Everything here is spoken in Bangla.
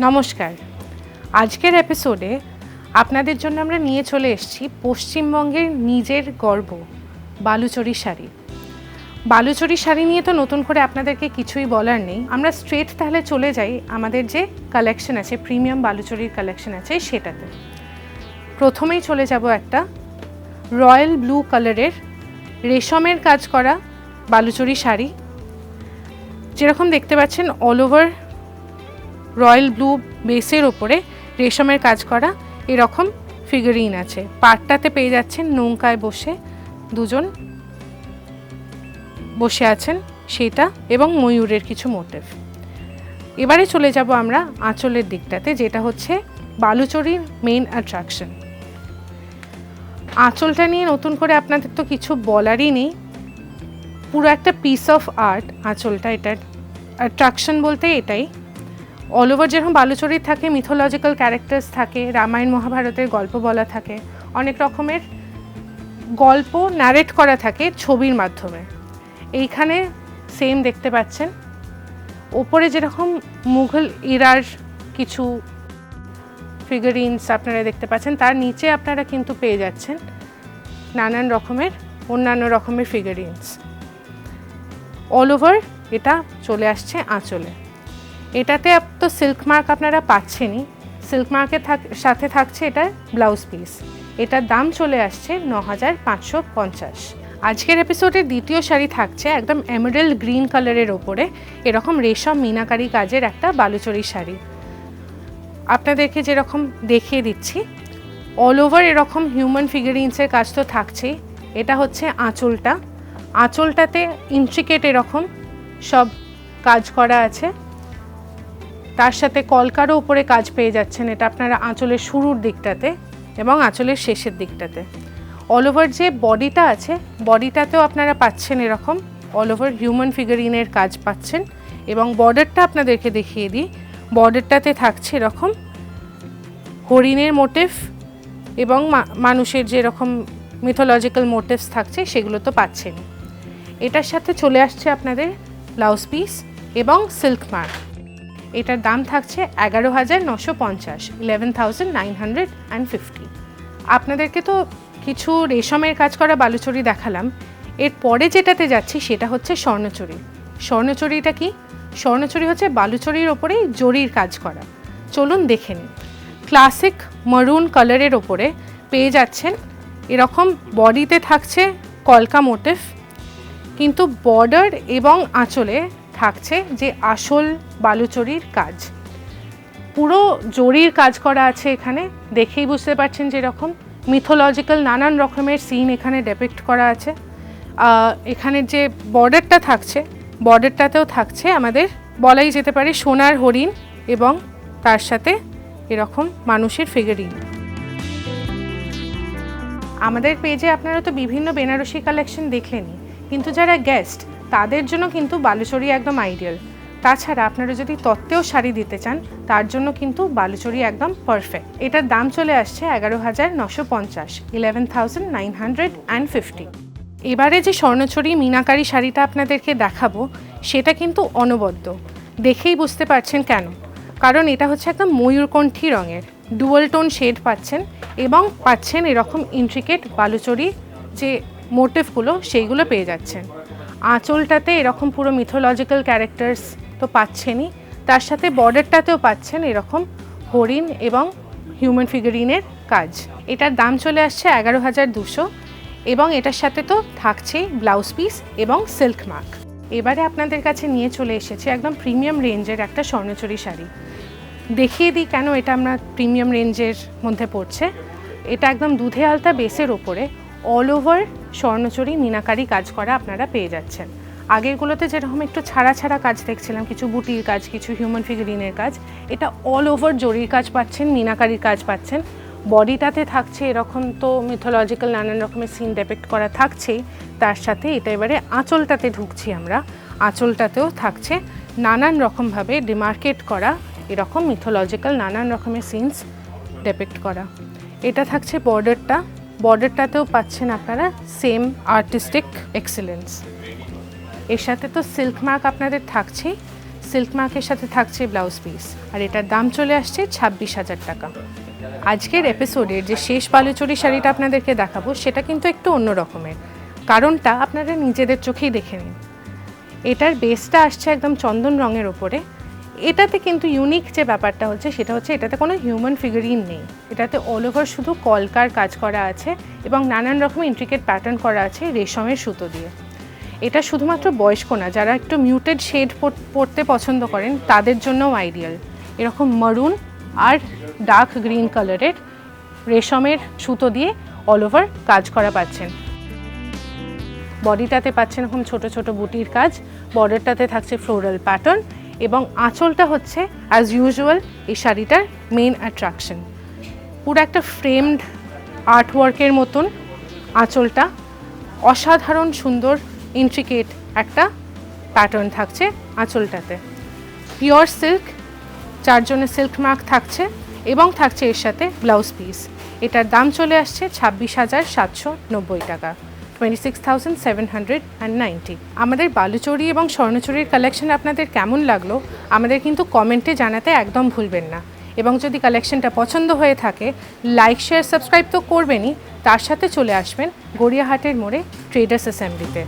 নমস্কার। আজকের এপিসোডে আপনাদের জন্য আমরা নিয়ে চলে এসেছি পশ্চিমবঙ্গের নিজের গর্ব বালুচরী শাড়ি। বালুচরী শাড়ি নিয়ে তো নতুন করে আপনাদেরকে কিছুই বলার নেই। আমরা স্ট্রেট তাহলে চলে যাই আমাদের যে কালেকশন আছে, প্রিমিয়াম বালুচরীর কালেকশন আছে সেটাতে। প্রথমেই চলে যাব একটা রয়্যাল ব্লু কালারের রেশমের কাজ করা বালুচরী শাড়ি। যেরকম দেখতে পাচ্ছেন অল ওভার রয়্যাল ব্লু বেসের ওপরে রেশমের কাজ করা এরকম ফিগারিন আছে। পাটটাতে পেয়ে যাচ্ছেন নৌকায় বসে দুজন বসে আছেন সেটা, এবং ময়ূরের কিছু মোটিভ। এবারে চলে যাব আমরা আঁচলের দিকটাতে, যেটা হচ্ছে বালুচরীর মেইন অ্যাট্রাকশন। আঁচলটা নিয়ে নতুন করে আপনাদের তো কিছু বলারই নেই, পুরো একটা পিস অফ আর্ট আঁচলটা। এটার অ্যাট্রাকশন বলতে এটাই। অল ওভার যেরকম বালুচরীর থাকে মিথোলজিক্যাল ক্যারেক্টার্স থাকে, রামায়ণ মহাভারতের গল্প বলা থাকে, অনেক রকমের গল্প ন্যারেট করা থাকে ছবির মাধ্যমে। এইখানে সেম দেখতে পাচ্ছেন, ওপরে যেরকম মুঘল ইরার কিছু ফিগারিনস আপনারা দেখতে পাচ্ছেন, তার নিচে আপনারা কিন্তু পেয়ে যাচ্ছেন নানান রকমের অন্যান্য রকমের ফিগারিনস। অল ওভার এটা চলে আসছে আঁচলে। এটাতে তো সিল্ক মার্ক আপনারা পাচ্ছেনই, সিল্ক মার্কের সাথে থাকছে এটার ব্লাউজ পিস। এটার দাম চলে আসছে ৯,৫৫০। আজকের এপিসোডের দ্বিতীয় শাড়ি থাকছে একদম এমারেল্ড গ্রিন কালারের ওপরে এরকম রেশম মিনাকারি কাজের একটা বালুচরী শাড়ি। আপনাদেরকে যেরকম দেখিয়ে দিচ্ছি, অল ওভার এরকম হিউম্যান ফিগারিন্সের কাজ তো থাকছেই। এটা হচ্ছে আঁচলটা, আঁচলটাতে ইন্ট্রিকেট এরকম সব কাজ করা আছে, তার সাথে কলকারও উপরে কাজ পেয়ে যাচ্ছেন। এটা আপনারা আঁচলের শুরুর দিকটাতে এবং আঁচলের শেষের দিকটাতে। অল ওভার যে বডিটা আছে, বডিটাতেও আপনারা পাচ্ছেন এরকম অল ওভার হিউম্যান ফিগারিনের কাজ পাচ্ছেন। এবং বর্ডারটা আপনাদেরকে দেখিয়ে দিই, বর্ডারটাতে থাকছে এরকম হরিণের মোটিভ এবং মানুষের যেরকম মিথোলজিক্যাল মোটিভস থাকছে সেগুলো তো পাচ্ছেন। এটার সাথে চলে আসছে আপনাদের ব্লাউজ পিস এবং সিল্ক মার্ক। এটার দাম থাকছে ১১,৯৫০, 11,950। আপনাদেরকে তো কিছু রেশমের কাজ করা বালুচরী দেখালাম। এরপরে যেটাতে যাচ্ছি সেটা হচ্ছে স্বর্ণচরী। স্বর্ণচরীটা কি? স্বর্ণচরী হচ্ছে বালুচরীর ওপরেই জরির কাজ করা। চলুন দেখে নিন। ক্লাসিক মারুন কালারের ওপরে পেয়ে যাচ্ছেন এরকম বডিতে থাকছে কলকা মোটিভ, কিন্তু বর্ডার এবং আঁচলে থাকছে যে আসল বালুচরীর কাজ। পুরো জরির কাজ করা আছে এখানে, দেখেই বুঝতে পারছেন যেরকম মিথোলজিক্যাল নানান রকমের সিন এখানে ডেপিক্ট করা আছে। এখানের যে বর্ডারটা থাকছে, বর্ডারটাতেও থাকছে আমাদের বলাই যেতে পারে সোনার হরিণ এবং তার সাথে এরকম মানুষের ফিগারিন। আমাদের পেজে আপনারা তো বিভিন্ন বেনারসি কালেকশন দেখলেনই, কিন্তু যারা গেস্ট তাদের জন্য কিন্তু বালুচরী একদম আইডিয়াল। তাছাড়া আপনারা যদি তত্ত্বেও শাড়ি দিতে চান তার জন্য কিন্তু বালুচরী একদম পারফেক্ট। এটার দাম চলে আসছে ১১,৯৫০, 11,950। এবারে যে স্বর্ণচরী মিনাকারি শাড়িটা আপনাদেরকে দেখাবো সেটা কিন্তু অনবদ্য। দেখেই বুঝতে পারছেন কেন, কারণ এটা হচ্ছে একদম ময়ূরকণ্ঠী রঙের ডুয়াল টোন শেড পাচ্ছেন এবং পাচ্ছেন এরকম ইন্ট্রিকেট বালুচরী যে মোটিভগুলো সেইগুলো পেয়ে যাচ্ছেন। আঁচলটাতে এরকম পুরো মিথোলজিক্যাল ক্যারেক্টার্স তো পাচ্ছেনই, তার সাথে বর্ডারটাতেও পাচ্ছেন এরকম হরিণ এবং হিউম্যান ফিগারিনের কাজ। এটার দাম চলে আসছে ১১,২০০ এবং এটার সাথে তো থাকছেই ব্লাউজ পিস এবং সিল্ক মার্ক। এবারে আপনাদের কাছে নিয়ে চলে এসেছে একদম প্রিমিয়াম রেঞ্জের একটা স্বর্ণচরী শাড়ি। দেখিয়ে দিই কেন এটা আমরা প্রিমিয়াম রেঞ্জের মধ্যে পড়ছে। এটা একদম দুধে আলতা বেসের ওপরে অল ওভার স্বর্ণচরী মিনাকারি কাজ করা আপনারা পেয়ে যাচ্ছেন। আগেরগুলোতে যেরকম একটু ছাড়া ছাড়া কাজ দেখছিলাম, কিছু বুটির কাজ, কিছু হিউম্যান ফিগারিনের কাজ, এটা অল ওভার জরির কাজ পাচ্ছেন, মিনাকারির কাজ পাচ্ছেন। বডিটাতে থাকছে এরকম তো মিথোলজিক্যাল নানান রকমের সিন ডেপিক্ট করা থাকছেই, তার সাথে এটা এবারে আঁচলটাতে ঢুকছি আমরা। আঁচলটাতেও থাকছে নানান রকমভাবে ডিমার্কেট করা এরকম মিথোলজিক্যাল নানান রকমের সিনস ডেপিক্ট করা। এটা থাকছে বর্ডারটা, বর্ডারটাতেও পাচ্ছেন আপনারা সেম আর্টিস্টিক এক্সেলেন্স। এর সাথে তো সিল্ক মার্ক আপনাদের থাকছেই। সিল্ক মার্কের সাথে থাকছে ব্লাউজ পিস, আর এটার দাম চলে আসছে 26,000 টাকা। আজকের এপিসোডের যে শেষ বালুচরী শাড়িটা আপনাদেরকে দেখাবো সেটা কিন্তু একটু অন্য রকমের, কারণটা আপনারা নিজেদের চোখেই দেখে নিন। এটার বেসটা আসছে একদম চন্দন রঙের ওপরে। এটাতে কিন্তু ইউনিক যে ব্যাপারটা হচ্ছে সেটা হচ্ছে এটাতে কোনো হিউম্যান ফিগারিন নেই, এটাতে অল ওভার শুধু কলকার কাজ করা আছে এবং নানান রকম ইন্ট্রিকেট প্যাটার্ন করা আছে রেশমের সুতো দিয়ে। এটা শুধুমাত্র বয়স্ক না, যারা একটু মিউটেড শেড পরতে পছন্দ করেন তাদের জন্যও আইডিয়াল। এরকম মারুন আর ডার্ক গ্রিন কালারের রেশমের সুতো দিয়ে অল ওভার কাজ করা পাচ্ছেন। বডিটাতে পাচ্ছেন এরকম ছোট ছোট বুটির কাজ, বর্ডারটাতে থাকছে ফ্লোরাল প্যাটার্ন এবং আঁচলটা হচ্ছে অ্যাজ ইউজুয়াল এই শাড়িটার মেইন অ্যাট্রাকশন। পুরো একটা ফ্রেমড আর্টওয়ার্কের মতন আঁচলটা, অসাধারণ সুন্দর ইন্ট্রিকেট একটা প্যাটার্ন থাকছে আঁচলটাতে। পিওর সিল্ক, 4 জনের সিল্ক মার্ক থাকছে এবং থাকছে এর সাথে ব্লাউজ পিস। এটার দাম চলে আসছে 26,790 টাকা, 26,790। আমাদের বালুচরী এবং স্বর্ণচরীর কালেকশন আপনাদের কেমন লাগলো আমাদের কিন্তু কমেন্টে জানাতে একদম ভুলবেন না। এবং যদি কালেকশনটা পছন্দ হয়ে থাকে লাইক শেয়ার সাবস্ক্রাইব তো করবেনই, তার সাথে চলে আসবেন গড়িয়াহাটের মোড়ে ট্রেডার্স অ্যাসেম্বলিতে।